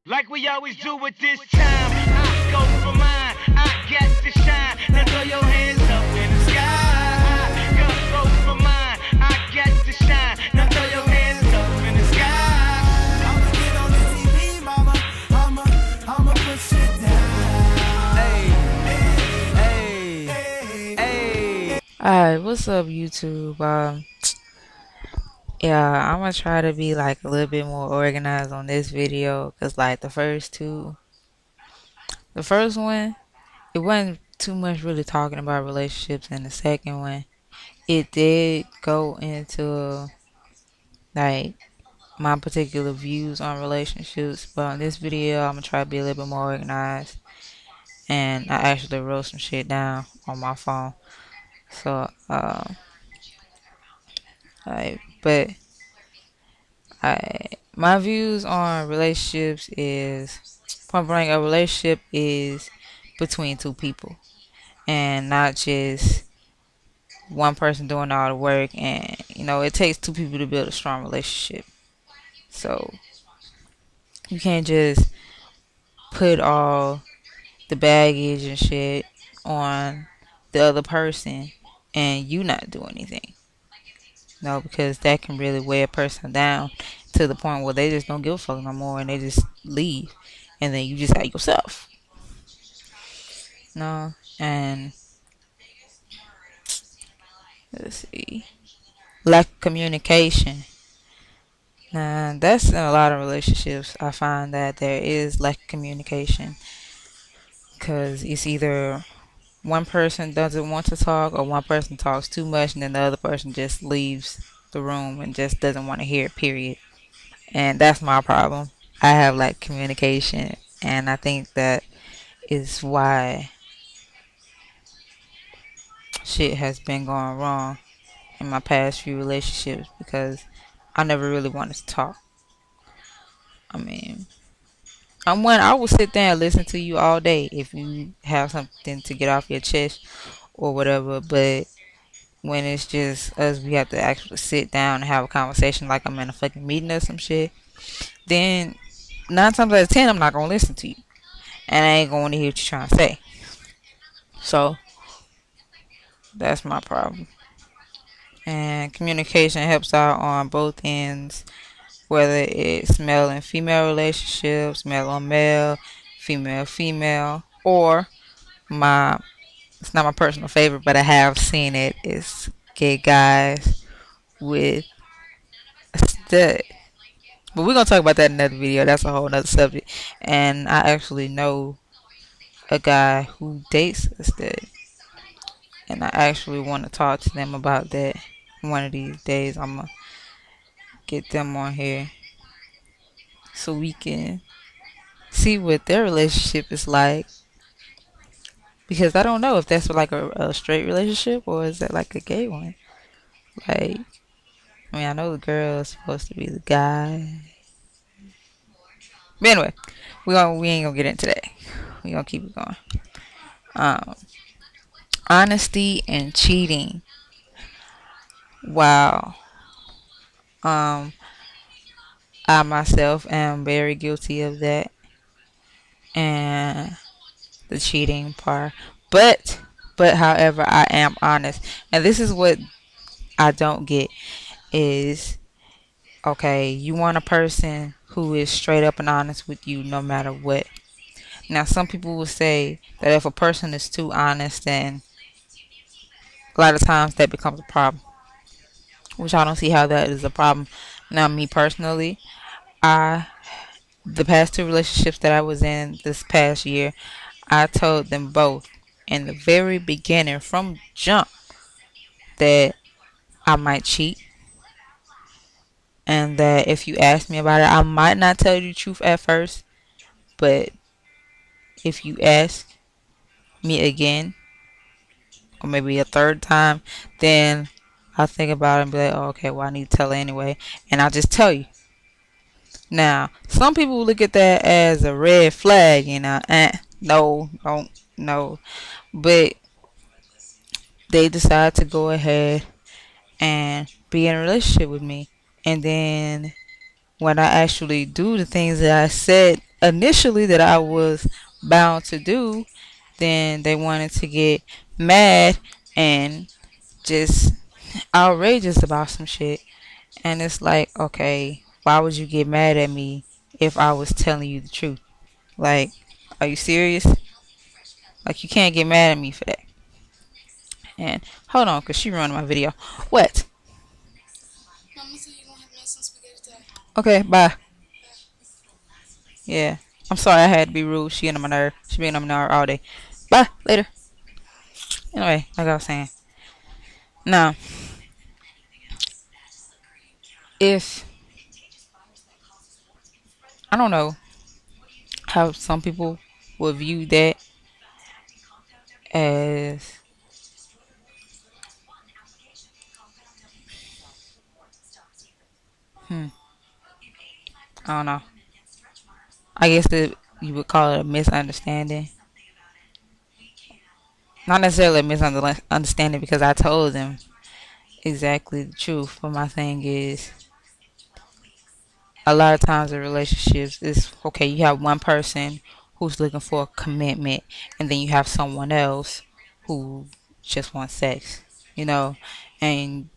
Like we always do at this time, I go for mine, I got to shine. Now throw your hands up in the sky. I go for mine, I got to shine. Now throw your hands up in the sky. I'ma get on the TV, mama. I'ma push it down. Hey. Alright, what's up YouTube? Yeah, I'm gonna try to be like a little bit more organized on this video, cause like the first one, it wasn't too much really talking about relationships, and the second one, it did go into like my particular views on relationships. But on this video, I'm gonna try to be a little bit more organized, and I actually wrote some shit down on my phone. So, but my views on relationships is point blank, a relationship is between two people and not just one person doing all the work. And it takes two people to build a strong relationship. So you can't just put all the baggage and shit on the other person and you not do anything. No, because that can really weigh a person down to the point where they just don't give a fuck no more and they just leave. And then you just got yourself. No, and let's see. Lack of communication. Now, that's in a lot of relationships. I find that there is lack of communication. Because it's either one person doesn't want to talk or one person talks too much and then the other person just leaves the room and just doesn't want to hear it, period. And that's my problem. I have like communication, and I think that is why shit has been going wrong in my past few relationships, because I never really wanted to talk. I mean, I will sit there and listen to you all day if you have something to get off your chest or whatever, but when it's just us, we have to actually sit down and have a conversation like I'm in a fucking meeting or some shit, then 9 times out of 10 I'm not gonna listen to you, and I ain't gonna hear what you're trying to say. So that's my problem. And communication helps out on both ends, whether it's male and female relationships, male on male, female, or it's not my personal favorite, but I have seen it, is gay guys with a stud. But we're gonna talk about that in another video. That's a whole nother subject. And I actually know a guy who dates a stud, and I actually want to talk to them about that. One of these days I'm gonna get them on here so we can see what their relationship is like, because I don't know if that's like a straight relationship or is that like a gay one. Like, I mean, I know the girl is supposed to be the guy, but anyway, we ain't gonna get into that. We gonna keep it going. Honesty and cheating. Wow. I myself am very guilty of that, and the cheating part. But however, I am honest, and this is what I don't get is, okay, you want a person who is straight up and honest with you no matter what. Now, some people will say that if a person is too honest, then a lot of times that becomes a problem, which I don't see how that is a problem. Now, me personally, the past 2 relationships that I was in this past year, I told them both in the very beginning from jump that I might cheat, and that if you ask me about it, I might not tell you the truth at first, but if you ask me again or maybe a third time, then I'll think about it and be like, oh, okay, well, I need to tell her anyway, and I'll just tell you. Now, some people look at that as a red flag, no, don't, no, but they decide to go ahead and be in a relationship with me, and then when I actually do the things that I said initially that I was bound to do, then they wanted to get mad and just outrageous about some shit. And it's like, okay, why would you get mad at me if I was telling you the truth? Like, are you serious? Like, you can't get mad at me for that. And hold on, cause she ruined my video. What? Okay, bye. Yeah, I'm sorry I had to be rude. She getting on my nerve. She been on my nerve all day. Bye. Later. Anyway, like I was saying. Now, if I don't know how some people would view that as I don't know. I guess that you would call it a misunderstanding. Not necessarily a misunderstanding because I told them exactly the truth. But my thing is, a lot of times in relationships, it's okay. You have one person who's looking for a commitment, and then you have someone else who just wants sex. You know, and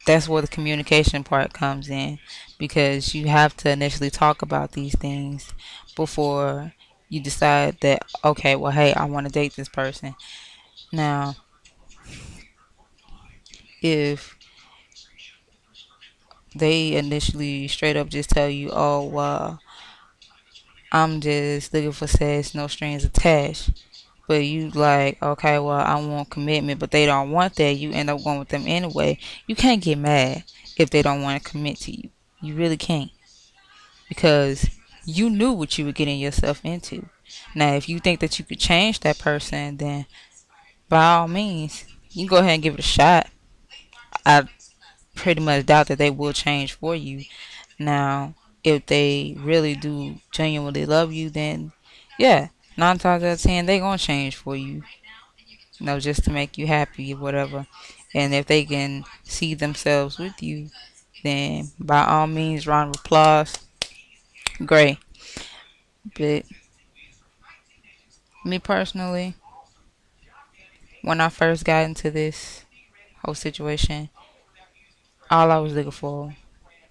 that's where the communication part comes in because you have to initially talk about these things before you decide that okay, well, hey, I want to date this person. Now, if they initially straight up just tell you, oh, well, I'm just looking for sex, no strings attached, but you like, okay, well, I want commitment, but they don't want that, you end up going with them anyway. You can't get mad if they don't want to commit to you. You really can't. Because you knew what you were getting yourself into. Now, if you think that you could change that person, then by all means, you can go ahead and give it a shot. I pretty much doubt that they will change for you. Now, if they really do genuinely love you, then yeah, 9 times out of 10, they gonna change for you. You know, just to make you happy or whatever. And if they can see themselves with you, then by all means, round of applause. Great. But me personally, when I first got into this whole situation, all I was looking for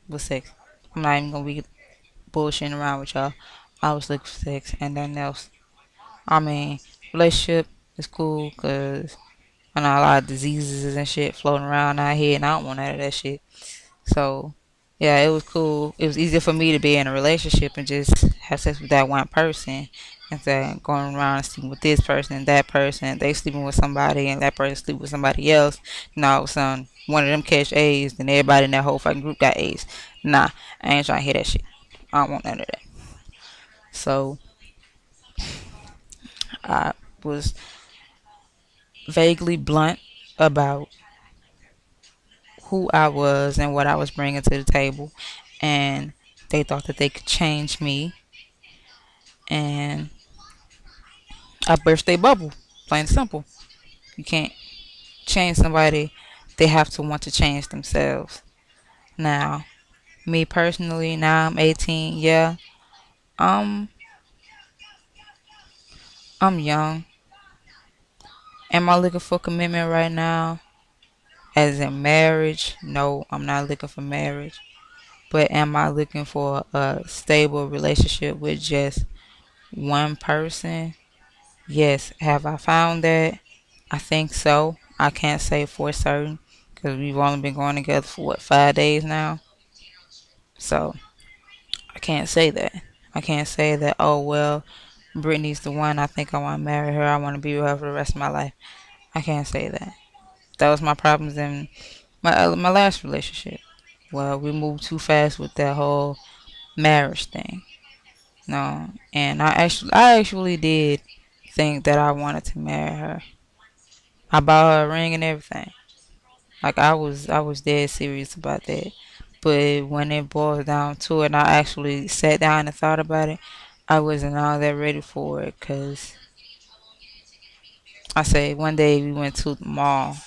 was sex. I'm not even gonna be bullshitting around with y'all. I was looking for sex and nothing else. I mean, relationship is cool because I know a lot of diseases and shit floating around out here, and I don't want none of that shit. So, yeah, it was cool. It was easier for me to be in a relationship and just have sex with that one person instead of going around and sleeping with this person and that person. They sleeping with somebody and that person sleeping with somebody else. And all of a sudden, one of them catch AIDS, then everybody in that whole fucking group got AIDS. Nah, I ain't trying to hear that shit. I don't want none of that. So, I was vaguely blunt about who I was and what I was bringing to the table. And they thought that they could change me. And I burst their bubble. Plain and simple. You can't change somebody. They have to want to change themselves. Now, me personally, now I'm 18. Yeah, um, I'm young. Am I looking for commitment right now? As in marriage? No, I'm not looking for marriage. But am I looking for a stable relationship with just one person? Yes. Have I found that? I think so. I can't say for certain because we've only been going together for what, 5 days now. So I can't say that. I can't say that. Oh well, Brittany's the one. I think I want to marry her. I want to be with her for the rest of my life. I can't say that. That was my problems in my last relationship. Well, we moved too fast with that whole marriage thing. No, and I actually did think that I wanted to marry her. I bought her a ring and everything. Like I was dead serious about that. But when it boils down to it, and I actually sat down and thought about it, I wasn't all that ready for it. Cause I say one day we went to the mall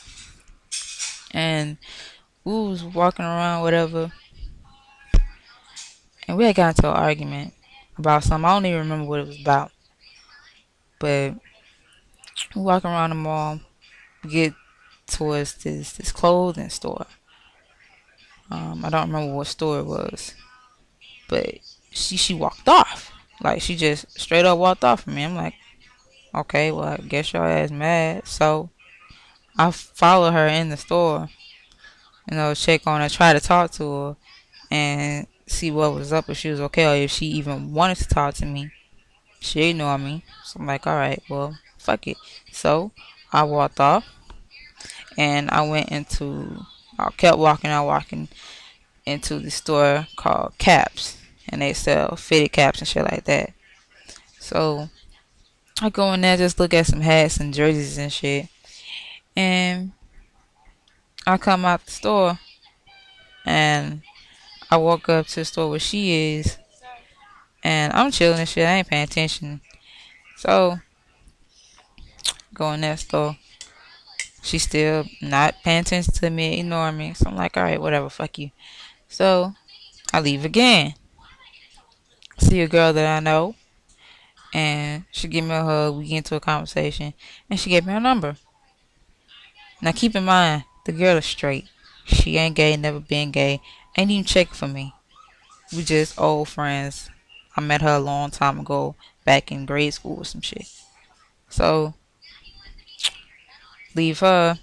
and we was walking around whatever, and we had got into an argument. about something. I don't even remember what it was about. But we walk around the mall, get towards this clothing store. I don't remember what store it was, but she walked off. Like she just straight up walked off from me. I'm like, okay, well I guess your ass mad. So I followed her in the store, check on her, try to talk to her, and see what was up, if she was okay, or if she even wanted to talk to me. She ignored me. So I'm like, alright, well, fuck it. So I walked off and I kept walking, into the store called Caps. And they sell fitted caps and shit like that. So I go in there, just look at some hats and jerseys and shit. And I come out the store and I walk up to the store where she is. And I'm chilling and shit. I ain't paying attention. So go in that store. She's still not paying attention to me, ignoring me. So I'm like, alright, whatever, fuck you. So I leave again. See a girl that I know. And she give me a hug. We get into a conversation. And she gave me her number. Now keep in mind, the girl is straight. She ain't gay, never been gay. Ain't even checked for me. We just old friends. I met her a long time ago, back in grade school or some shit. So, leave her,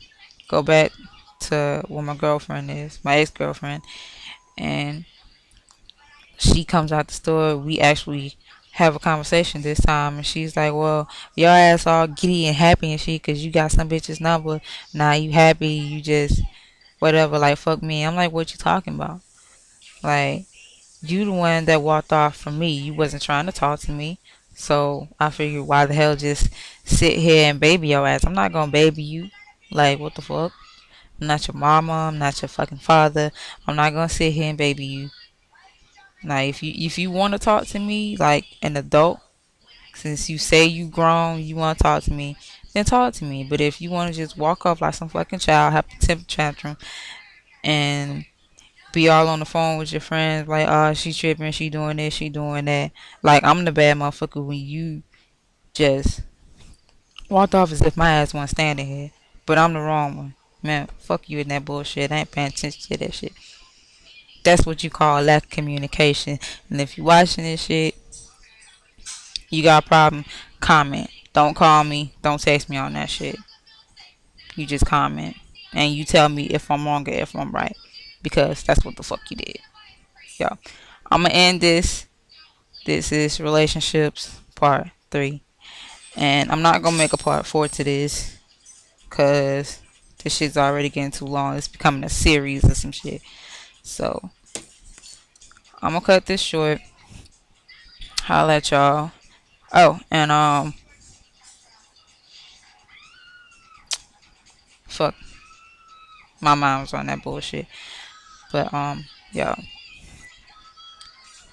go back to where my girlfriend is, my ex-girlfriend, and she comes out the store. We actually have a conversation this time, and she's like, well, your ass all giddy and happy and shit because you got some bitch's number. Now you happy, you just, whatever, like, fuck me. I'm like, what you talking about? Like, you the one that walked off from me. You wasn't trying to talk to me. So I figured, why the hell just sit here and baby your ass? I'm not gonna baby you. Like, what the fuck? I'm not your mama. I'm not your fucking father. I'm not gonna sit here and baby you. Now, if you want to talk to me like an adult, since you say you grown, you want to talk to me, then talk to me. But if you want to just walk off like some fucking child, have a temper tantrum, and be all on the phone with your friends, like, oh, she tripping, she doing this, she doing that. Like, I'm the bad motherfucker when you just walked off as if my ass wasn't standing here. But I'm the wrong one. Man, fuck you in that bullshit. I ain't paying attention to that shit. That's what you call lack of communication. And if you watching this shit, you got a problem, comment. Don't call me. Don't text me on that shit. You just comment. And you tell me if I'm wrong or if I'm right. Because that's what the fuck you did. Yo, I'm gonna end this. This is relationships part 3. And I'm not gonna make a part 4 to this. Cause this shit's already getting too long. It's becoming a series or some shit. So I'm gonna cut this short. Holla at y'all. Oh, and fuck. My mind was on that bullshit. But y'all,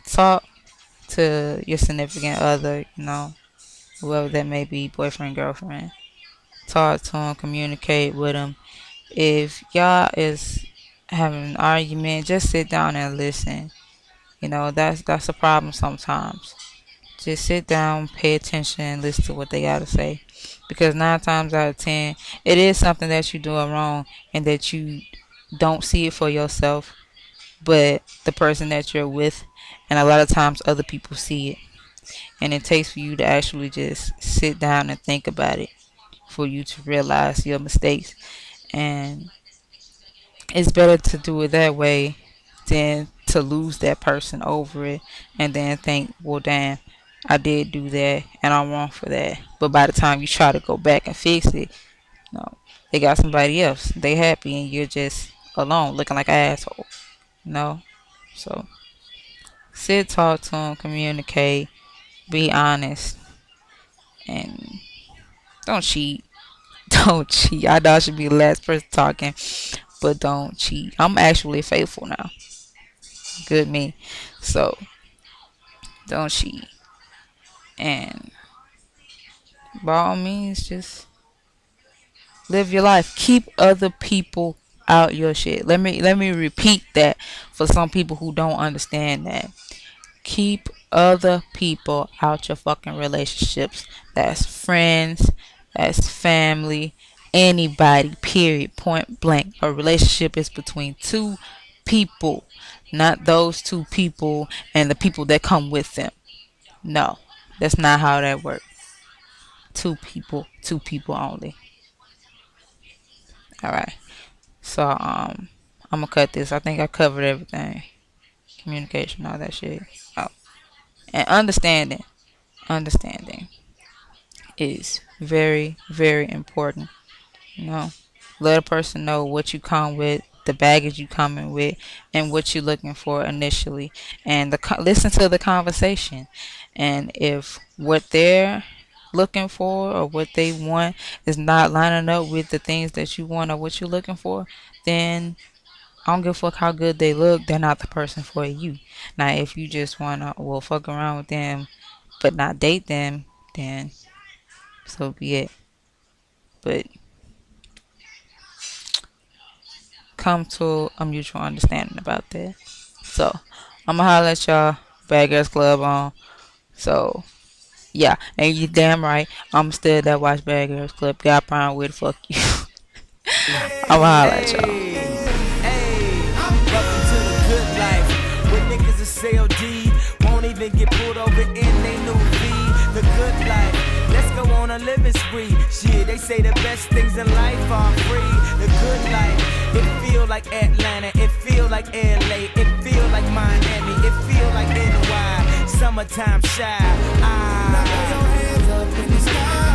talk to your significant other, whoever that may be, boyfriend, girlfriend. Talk to them, communicate with them. If y'all is having an argument, just sit down and listen. That's a problem sometimes. Just sit down, pay attention, and listen to what they gotta say. Because 9 times out of 10, it is something that you're doing wrong and that you don't see it for yourself, but the person that you're with, and a lot of times other people see it. And it takes for you to actually just sit down and think about it for you to realize your mistakes. And it's better to do it that way than to lose that person over it and then think, well, damn, I did do that and I'm wrong for that. But by the time you try to go back and fix it, no, they got somebody else. They happy and you're just alone looking like an asshole. So sit, talk to them, communicate, be honest, and don't cheat. Don't cheat. I know I should be the last person talking, but don't cheat. I'm actually faithful now. Good me. So don't cheat. And by all means, just live your life. Keep other people out your shit. Let me repeat that for some people who don't understand that. Keep other people out your fucking relationships. That's friends, that's family, anybody, period, point blank. A relationship is between two people, not those two people and the people that come with them. No, that's not how that works. Two people only. All right. So I'm gonna cut this. I think I covered everything. Communication, all that shit. Oh, and understanding is very, very important. You know, let a person know what you come with, the baggage you coming with, and what you're looking for initially, and listen to the conversation. And if what they're looking for or what they want is not lining up with the things that you want or what you're looking for, then I don't give a fuck how good they look. They're not the person for you. Now, if you just wanna fuck around with them, but not date them, then so be it. But come to a mutual understanding about that. So I'ma holler at y'all. Bad Girls Club on. So yeah, and you damn right. I'm still that watch Bad Girls Club. Got Brown with fuck you. I'ma holler at y'all. Welcome to the good life. Where niggas is CLD, won't even get pulled over in they new V. The good life. Let's go on a living spree. Shit, they say the best things in life are free. The good life. It feel like Atlanta. It feel like LA. It feel like Miami. It feel like NY. Summertime shy. Now throw your hands up in the sky.